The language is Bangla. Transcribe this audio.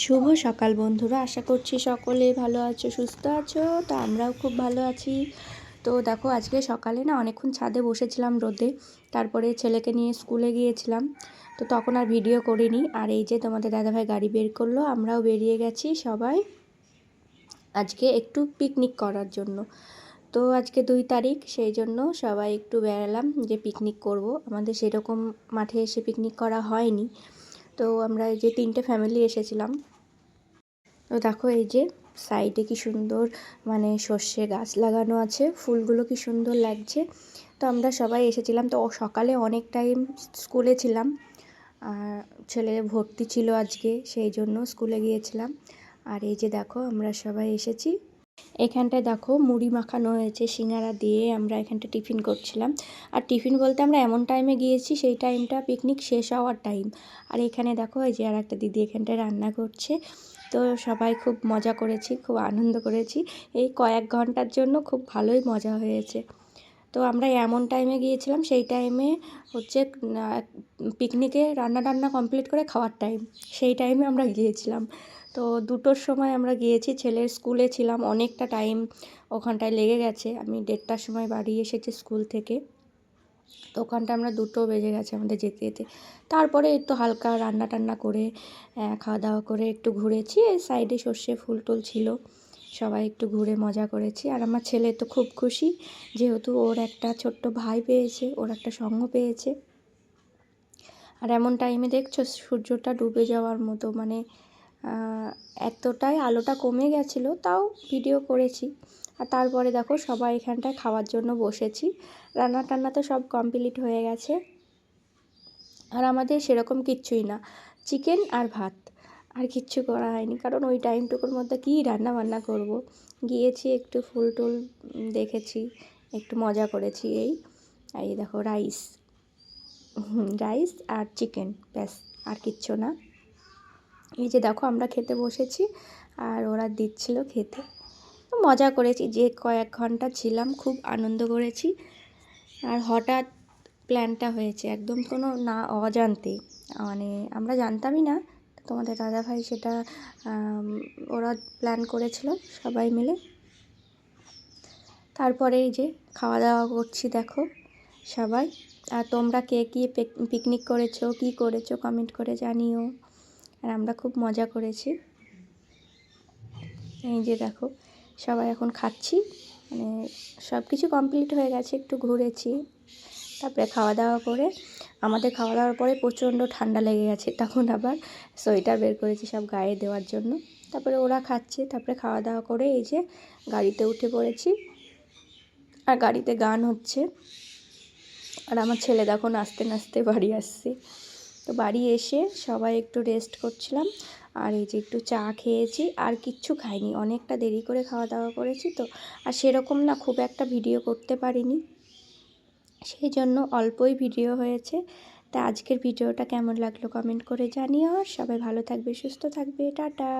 শুভ সকাল বন্ধুরা, আশা করছি সকলে ভালো আছো, সুস্থ আছো। তো আমরাও খুব ভালো আছি। তো দেখো, আজকে সকালে না অনেকক্ষণ ছাদে বসেছিলাম রোদে, তারপরে ছেলেকে নিয়ে স্কুলে গিয়েছিলাম। তো তখন আর ভিডিও করিনি। আর এই যে তোমাদের দাদাভাই গাড়ি বের করলো, আমরাও বেরিয়ে গেছি সবাই আজকে একটু পিকনিক করার জন্য। তো আজকে 2 তারিখ, সেই জন্য সবাই একটু বেরালাম যে পিকনিক করব। আমাদের সেরকম মাঠে এসে পিকনিক করা হয়নি। তো আমরা এই যে 3টে ফ্যামিলি এসেছিলাম। তো দেখো, এই যে সাইডে কি সুন্দর মানে সর্ষে গাছ লাগানো আছে, ফুলগুলো কি সুন্দর লাগছে। তো আমরা সবাই এসেছিলাম। তো সকালে অনেক টাইম স্কুলে ছিলাম, আর ছেলে ভর্তি ছিল আজকে, সেই জন্য স্কুলে গিয়েছিলাম। আর এই যে দেখো, আমরা সবাই এসেছি। এখানটায় দেখো মুড়ি মাখানো হয়েছে সিঙ্গারা দিয়ে, আমরা এখানটা টিফিন করছিলাম। আর টিফিন বলতে আমরা এমন টাইমে গিয়েছি, সেই টাইমটা পিকনিক শেষ হওয়ার টাইম। আর এখানে দেখো, এই যে আর একটা দিদি এখানটায় রান্না করছে। তো সবাই খুব মজা করেছি, খুব আনন্দ করেছি। এই কয়েক ঘন্টার জন্য খুব ভালোই মজা হয়েছে। তো আমরা এমন টাইমে গিয়েছিলাম, সেই টাইমে হচ্ছে পিকনিকে রান্না কমপ্লিট করে খাওয়ার টাইম, সেই টাইমে আমরা গিয়েছিলাম। তো 2টোর সময় আমরা গিয়েছি, ছেলের স্কুলে ছিলাম, অনেকটা টাইম ওখানটায় লেগে গেছে। আমি 1:30টার সময় বাড়ি এসেছি স্কুল থেকে। তো ওখানটা আমরা 2টো বেজে গেছে আমাদের যেতে যেতে। তারপরে একটু হালকা রান্না টান্না করে খাওয়া দাওয়া করে একটু ঘুরেছি। এই সাইডে সর্ষে ফুল টুল ছিল, সবাই একটু ঘুরে মজা করেছি। আর আমার ছেলে তো খুব খুশি, যেহেতু ওর একটা ছোট্ট ভাই পেয়েছে, ওর একটা সঙ্গ পেয়েছে। আর এমন টাইমে দেখছো সূর্যটা ডুবে যাওয়ার মতো, মানে এতটাই আলোটা কমে গেছিলো, তাও ভিডিও করেছি। আর তারপরে দেখো, সবাই এখানটায় খাওয়ার জন্য বসেছি। রান্না টান্না তো সব কমপ্লিট হয়ে গেছে। আর আমাদের সেরকম কিচ্ছুই না, চিকেন আর ভাত, আর কিচ্ছু করা হয়নি, কারণ ওই টাইমটুকুর মধ্যে কী রান্না বান্না করব। গিয়েছি একটু ফুল টুল দেখেছি, একটু মজা করেছি। এই দেখো রাইস আর চিকেন, ব্যাস, আর কিচ্ছু না। এই যে দেখো, আমরা খেতে বসেছি আর ওরা দিচ্ছিল খেতে। মজা করেছি, যে কয়েক ঘন্টা ছিলাম খুব আনন্দ করেছি। আর হঠাৎ প্ল্যানটা হয়েছে, একদম কোনো না অজান্তেই, মানে আমরা জানতামই না। তোমাদের দাদাভাই সেটা ওরা প্ল্যান করেছিল সবাই মিলে। তারপরে এই যে খাওয়া দাওয়া করছি দেখো সবাই। আর তোমরা কে কী পিকনিক করেছো, কী করেছো কমেন্ট করে জানিও। আর আমরা খুব মজা করেছি। এই যে দেখো, সবাই এখন খাচ্ছি, মানে সব কিছু কমপ্লিট হয়ে গেছে, একটু ঘুরেছি। তারপরে খাওয়া দাওয়া করে, আমাদের খাওয়া দাওয়ার পরে প্রচণ্ড ঠান্ডা লেগে গেছে, তখন আবার সোয়েটার বের করেছি সব গায়ে দেওয়ার জন্য। তারপরে ওরা খাচ্ছে, তারপরে খাওয়া দাওয়া করে এই যে গাড়িতে উঠে পড়েছি। আর গাড়িতে গান হচ্ছে। আর আমার ছেলে দেখো নাচতে নাচতে বাড়ি আসছে। তো বাড়ি এসে সবাই একটু রেস্ট করছিলাম। আর এই যে একটু চা খেয়েছি, আর কিচ্ছু খাইনি, অনেকটা দেরি করে খাওয়া দাওয়া করেছি তো। আর সেরকম না খুব একটা ভিডিও করতে পারিনি, সেই জন্য অল্পই ভিডিও হয়েছে। তা আজকের ভিডিওটা কেমন লাগলো কমেন্ট করে জানিও। সবাই ভালো থাকবে, সুস্থ থাকবে, টাটা।